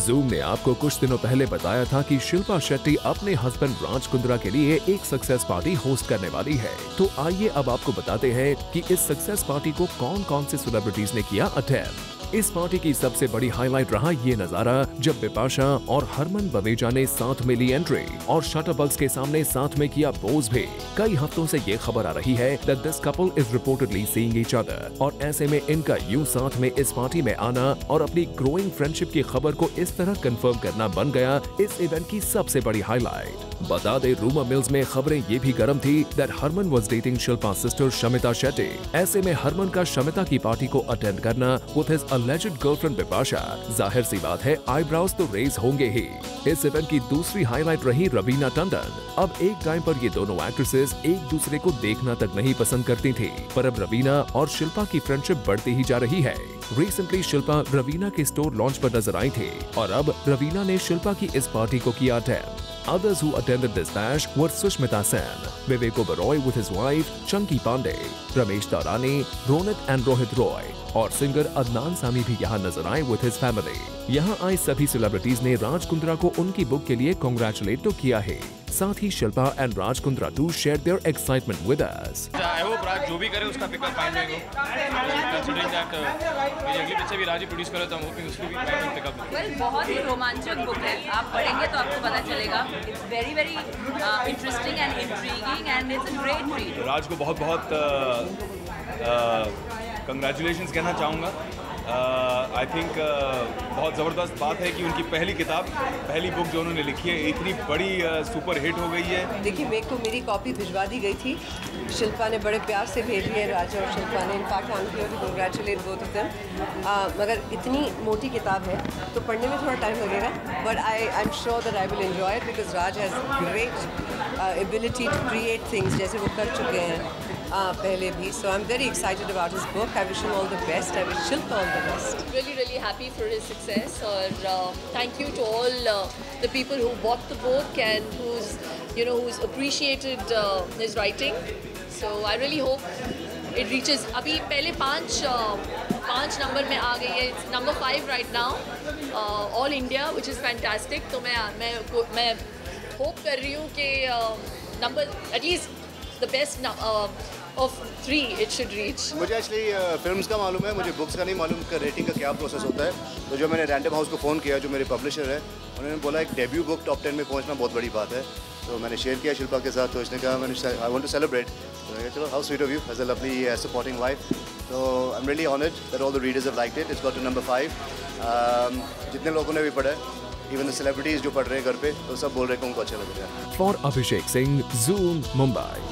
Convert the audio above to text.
Zoom ने आपको कुछ दिनों पहले बताया था कि शिल्पा शेट्टी अपने हस्बैंड राज कुंद्रा के लिए एक सक्सेस पार्टी होस्ट करने वाली है। तो आइए अब आपको बताते हैं कि इस सक्सेस पार्टी को कौन कौन से सेलिब्रिटीज ने किया अटेंड। इस पार्टी की सबसे बड़ी हाईलाइट रहा ये नजारा जब बिपाशा और हरमन बवेजा ने साथ में ली एंट्री और शटरबग्स के सामने साथ में किया पोज भी। कई हफ्तों से ये खबर आ रही है that this couple is reportedly seeing each other और ऐसे में इनका यूं साथ में इस पार्टी में आना और अपनी ग्रोइंग फ्रेंडशिप की खबर को इस तरह कंफर्म करना बन गया इस इवेंट की सबसे बड़ी हाईलाइट। बता दे रूमर मिल्स में खबरें ये भी गर्म थी that Harman was dating Shilpa sister Shamita Shetty. ऐसे में हरमन का शमिता की पार्टी को अटेंड करना with his alleged girlfriend Bipasha, जाहिर सी बात है आईब्राउज तो रेज होंगे ही। इस इवेंट की दूसरी हाईलाइट रही रवीना टंडन। अब एक टाइम पर ये दोनों एक्ट्रेसेस एक दूसरे को देखना तक नहीं पसंद करती थी, पर अब रवीना और शिल्पा की फ्रेंडशिप बढ़ती ही जा रही है। रिसेंटली शिल्पा रवीना के स्टोर लॉन्च पर नजर आई थी और अब रवीना ने शिल्पा की इस पार्टी को किया attend. Others who attended this bash were Sushmita Sen, Vivek Oberoi with his wife, Chunky Pandey, Ramesh Taurani, Ronit and Rohit Roy और सिंगर अदनान सामी भी यहाँ नजर आए with his family। यहाँ आए सभी सेलिब्रिटीज ने राज कुंद्रा को उनकी बुक के लिए कांग्रेचुलेट तो किया है। साथ ही Shilpa and Raj Kundra to share their excitement with us. I hope Raj जो भी करे उसका पिकअप फाइन रहेगा, कंसीडरिंग दैट मेरी अगली पिक्चर भी राज ही प्रोड्यूस कर रहा था, आई एम होपिंग उसको भी फाइन पिकअप। वेल बहुत ही रोमांचक बुक है, आप पढ़ेंगे तो आपको पता चलेगा। It's very very interesting and intriguing and it's a great read. Raj को बहुत बहुत कंग्रेचुलेशंस कहना चाहूँगा। आई थिंक बहुत ज़बरदस्त बात है कि उनकी पहली किताब, पहली बुक जो उन्होंने लिखी है इतनी बड़ी सुपर हिट हो गई है। देखिए मेरे को मेरी कॉपी भिजवा दी गई थी, शिल्पा ने बड़े प्यार से भेजी है, राजा और शिल्पा ने। In fact I am here to congratulate both of them. मगर इतनी मोटी किताब है तो पढ़ने में थोड़ा टाइम लगेगा, but I am sure that I will enjoy it because Raj has great ability to create things जैसे वो कर चुके हैं पहले भी। So I'm very excited about his book. I wish him all the best. I wish Shilpa all the best. Really happy for his success. और thank you to all the people who bought the book and who's appreciated his writing. So I really hope it reaches. अभी पहले पाँच number में आ गई है. It's number 5 right now, all India, which is fantastic. तो मैं hope कर रही हूँ कि number at least the best of 3 it should reach. मुझे एक्चुअली फिल्म्स का मालूम है, मुझे बुक्स का नहीं मालूम का रेटिंग का क्या प्रोसेस होता है। तो जो मैंने रैंडम हाउस को फ़ोन किया जो मेरे पब्लिशर है, उन्होंने बोला एक डेब्यू बुक टॉप 10 में पहुंचना बहुत बड़ी बात है। तो मैंने शेयर किया शिल्पा के साथ, तो उसने कहा आई वांट टू सेलिब्रेट। तो मैंने कहा चलो how sweet of you as a lovely supporting wife. तो I am really honoured that all the readers have liked it. It's got to number 5। जितने लोगों ने भी पढ़ा है, इवन द सेलिब्रिटीज जो पढ़ रहे हैं घर पे, तो सब बोल रहे हैं कि उनको अच्छा लग रहा है। For Abhishek Singh, zoom, Mumbai.